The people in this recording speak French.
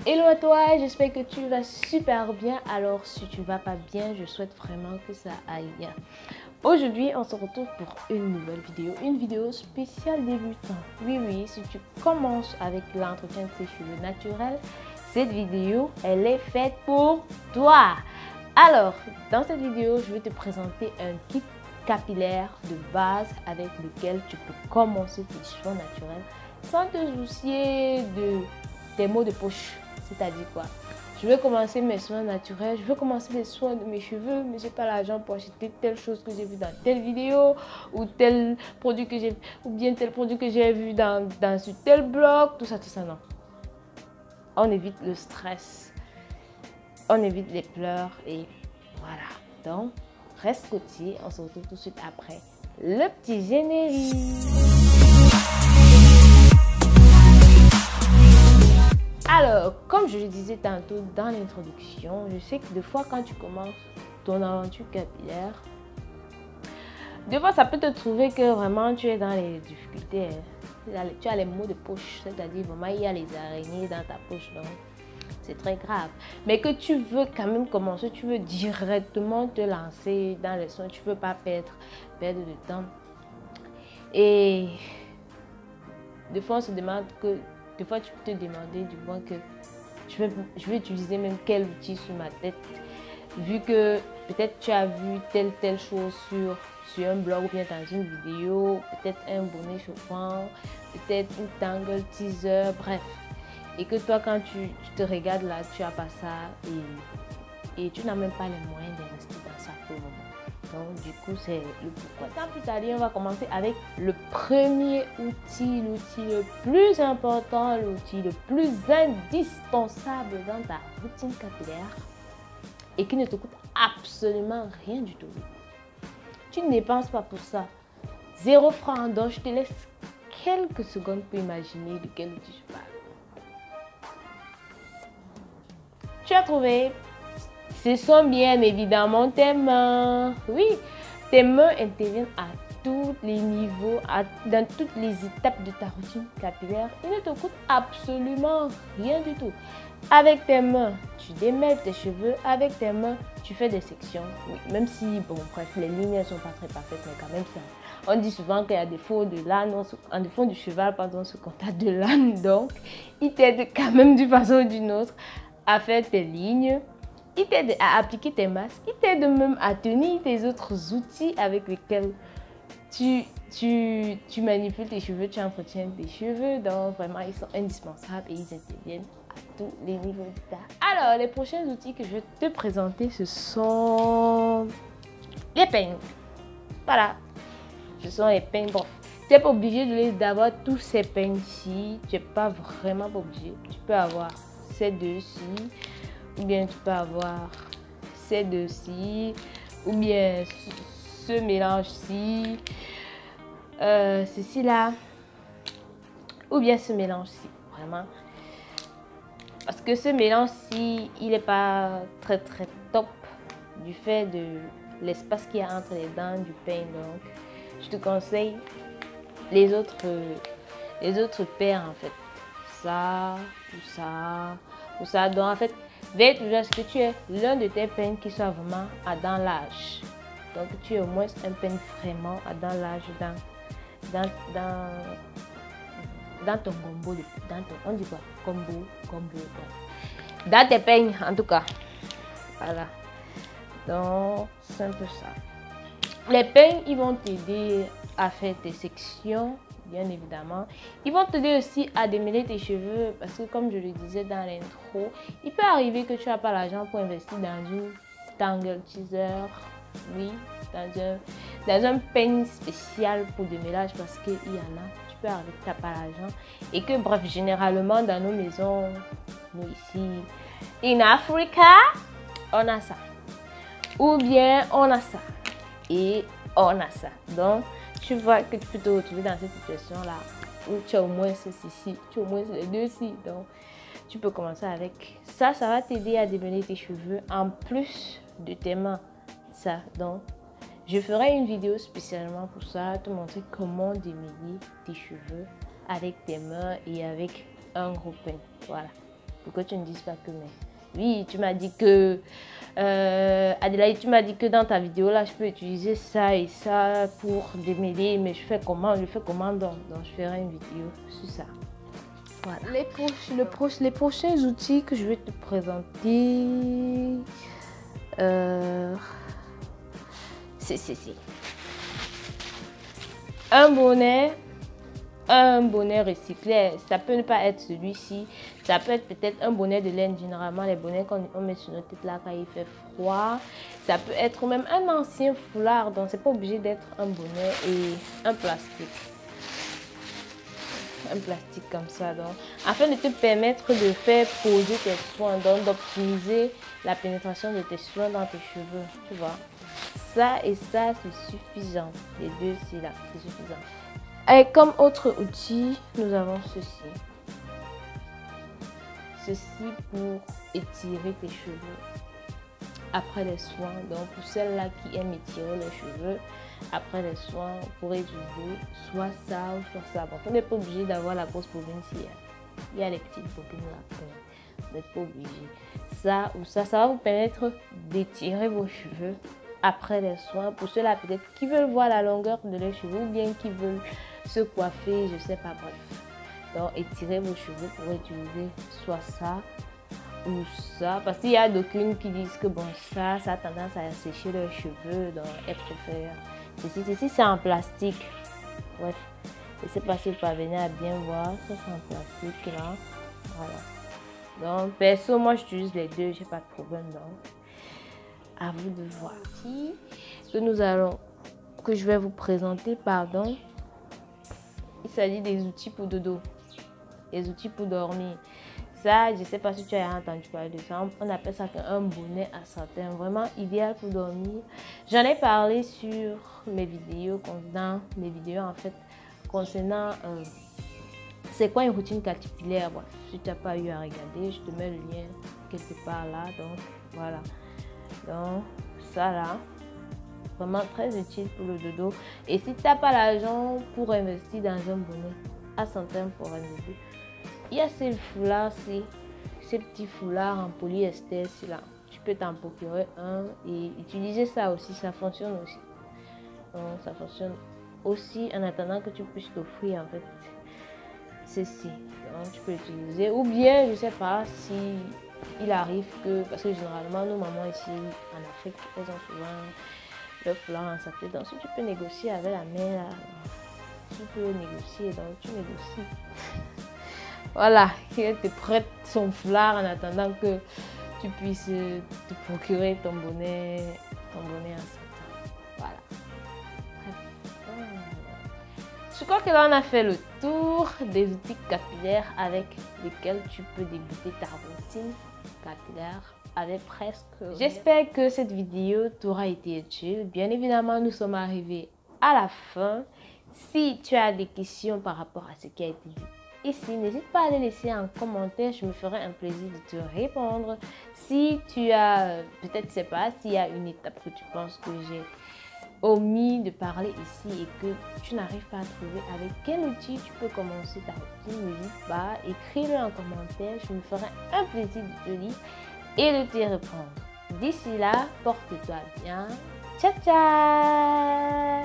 Hello à toi, j'espère que tu vas super bien. Alors si tu vas pas bien, je souhaite vraiment que ça aille bien. Aujourd'hui, on se retrouve pour une nouvelle vidéo, une vidéo spéciale débutant. Oui, si tu commences avec l'entretien de tes cheveux naturels, cette vidéo, elle est faite pour toi. Alors, dans cette vidéo, je vais te présenter un kit capillaire de base avec lequel tu peux commencer tes cheveux naturels sans te soucier de tes maux de poche. C'est-à-dire quoi? Je vais commencer mes soins naturels, je vais commencer les soins de mes cheveux, mais j'ai pas l'argent pour acheter telle chose que j'ai vu dans telle vidéo ou tel produit que j'ai, ou bien tel produit que j'ai vu sur tel blog, tout ça, non. On évite le stress, on évite les pleurs et voilà. Donc, reste côtier, on se retrouve tout de suite après le petit générique. Alors, comme je le disais tantôt dans l'introduction, je sais que des fois quand tu commences ton aventure capillaire, des fois ça peut te trouver que vraiment tu es dans les difficultés. Tu as les maux de poche, c'est-à-dire vraiment il y a les araignées dans ta poche, donc c'est très grave. Mais que tu veux quand même commencer, tu veux directement te lancer dans les soins, tu ne veux pas perdre de temps. Et des fois on se demande que, des fois tu peux te demander du moins que je vais utiliser même quel outil sur ma tête, vu que peut-être tu as vu telle chose sur un blog ou bien dans une vidéo, peut-être un bonnet chauffant, peut-être une tangle teaser, bref. Et que toi quand tu te regardes là, tu n'as pas ça et tu n'as même pas les moyens d'investir dans ça pour le moment. Donc du coup c'est le pourquoi. Sans plus tarder, on va commencer avec le premier outil, l'outil le plus important, l'outil le plus indispensable dans ta routine capillaire et qui ne te coûte absolument rien du tout. Tu ne dépenses pas pour ça. 0 francs, donc je te laisse quelques secondes pour imaginer de quel outil je parle. Tu as trouvé? Ce sont bien évidemment tes mains. Oui, tes mains interviennent à tous les niveaux, dans toutes les étapes de ta routine capillaire. Il ne te coûte absolument rien du tout. Avec tes mains, tu démêles tes cheveux. Avec tes mains, tu fais des sections. Oui, même si, bon, bref, les lignes ne sont pas très parfaites, mais quand même ça. On dit souvent qu'il y a des défaut de l'âne, en défaut du cheval, pardon, ce contact de l'âne. Donc, il t'aide quand même d'une façon ou d'une autre à faire tes lignes. Il t'aide à appliquer tes masques, il t'aide même à tenir tes autres outils avec lesquels tu manipules tes cheveux, tu entretiens tes cheveux. Donc vraiment, ils sont indispensables et ils interviennent à tous les niveaux d'état. Alors, les prochains outils que je vais te présenter, ce sont les peignes. Voilà, ce sont les peignes. Bon, tu n'es pas obligé d'avoir tous ces peignes-ci, tu n'es pas vraiment pas obligé. Tu peux avoir ces deux-ci. Ou bien tu peux avoir ces deux-ci, ou bien ce mélange-ci, ceci-là, ou bien ce mélange-ci, vraiment. Parce que ce mélange-ci, il n'est pas très top du fait de l'espace qu'il y a entre les dents du peigne. Donc, je te conseille les autres paires en fait. Ça, ou ça, ou ça. Donc en fait, veille toujours à ce que tu aies l'un de tes peignes qui soit vraiment à dents larges. Donc tu aies au moins un peigne vraiment à dents larges dans ton combo. On dit quoi? Combo. Dans tes peignes en tout cas. Voilà. Donc c'est un peu ça. Les peignes, ils vont t'aider à faire tes sections. Bien évidemment, ils vont t'aider aussi à démêler tes cheveux parce que comme je le disais dans l'intro, il peut arriver que tu n'as pas l'argent pour investir dans une tangle teaser, oui, dans un peigne spécial pour démêlage parce qu'il y en a, tu peux arriver que tu n'as pas l'argent et que bref, généralement dans nos maisons, nous ici, in Africa, on a ça. Ou bien on a ça et on a ça. Donc, tu vois que tu peux te retrouver dans cette situation-là où tu as au moins ceci, tu as au moins les deux-ci. Donc, tu peux commencer avec ça. Ça va t'aider à démêler tes cheveux en plus de tes mains. Ça, donc, je ferai une vidéo spécialement pour ça, te montrer comment démêler tes cheveux avec tes mains et avec un gros peigne. Voilà. pour que tu ne dises pas que mais. Oui, tu m'as dit que... Adélaïde, tu m'as dit que dans ta vidéo là, je peux utiliser ça et ça pour démêler, mais je fais comment donc je ferai une vidéo sur ça. Voilà. Les prochains outils que je vais te présenter, c'est un bonnet recyclé. Ça peut ne pas être celui-ci, ça peut être peut-être un bonnet de laine. Généralement les bonnets qu'on met sur nos têtes là quand il fait froid, ça peut être même un ancien foulard, donc c'est pas obligé d'être un bonnet. Et un plastique comme ça, donc afin de te permettre de faire poser tes soins, donc d'optimiser la pénétration de tes soins dans tes cheveux, tu vois. Ça et ça c'est suffisant, les deux c'est là, c'est suffisant. Et comme autre outil, nous avons ceci. Ceci pour étirer tes cheveux après les soins. Donc pour celles-là qui aiment étirer les cheveux après les soins, vous pourrez utiliser soit ça ou soit ça. Bon, on n'est pas obligé d'avoir la grosse bobine ici. Il y a les petites bobines là. Vous n'êtes pas obligé. Ça ou ça, ça va vous permettre d'étirer vos cheveux après les soins. Pour ceux-là peut-être qui veulent voir la longueur de leurs cheveux ou bien qui veulent se coiffer, je sais pas, bref. Donc étirer vos cheveux pour utiliser soit ça ou ça, parce qu'il y a d'aucunes qui disent que bon ça a tendance à sécher leurs cheveux, donc elles préfèrent ceci c'est en plastique. Bref, je sais pas si vous parvenez à bien voir, ça c'est en plastique là, voilà. Donc perso moi j'utilise les deux, j'ai pas de problème, donc à vous de voir. Que je vais vous présenter, pardon. Il s'agit des outils pour dodo, des outils pour dormir. Ça, je ne sais pas si tu as entendu parler de ça. On appelle ça un bonnet à satin, vraiment idéal pour dormir. J'en ai parlé sur mes vidéos, en fait, concernant c'est quoi une routine capillaire. Bon, si tu n'as pas eu à regarder, je te mets le lien quelque part là. Donc voilà. Donc ça là. Vraiment très utile pour le dodo. Et si tu n'as pas l'argent pour investir dans un bonnet à satin pour un bébé, il y a ces foulards, ces petits foulards en polyester là. Tu peux t'en procurer un et utiliser ça aussi, ça fonctionne aussi. Donc, ça fonctionne aussi en attendant que tu puisses t'offrir en fait ceci. Donc tu peux l'utiliser ou bien je sais pas si il arrive que, parce que généralement nos mamans ici en Afrique elles ont souvent le foulard en satin. Donc si tu peux négocier avec la mère, tu peux négocier, donc tu négocies. Voilà, elle te prête son foulard en attendant que tu puisses te procurer ton bonnet en satin. Voilà. Je crois que là on a fait le tour des outils capillaires avec lesquels tu peux débuter ta routine capillaire avec presque. J'espère que cette vidéo t'aura été utile. Bien évidemment, nous sommes arrivés à la fin. Si tu as des questions par rapport à ce qui a été dit ici, n'hésite pas à les laisser en commentaire. Je me ferai un plaisir de te répondre. Si tu as, peut-être, je sais pas, s'il y a une étape que tu penses que j'ai omis de parler ici et que tu n'arrives pas à trouver avec quel outil tu peux commencer ta routine, n'hésite pas, écris-le en commentaire. Je me ferai un plaisir de te lire et de te répondre. D'ici là, porte-toi bien. Ciao, ciao!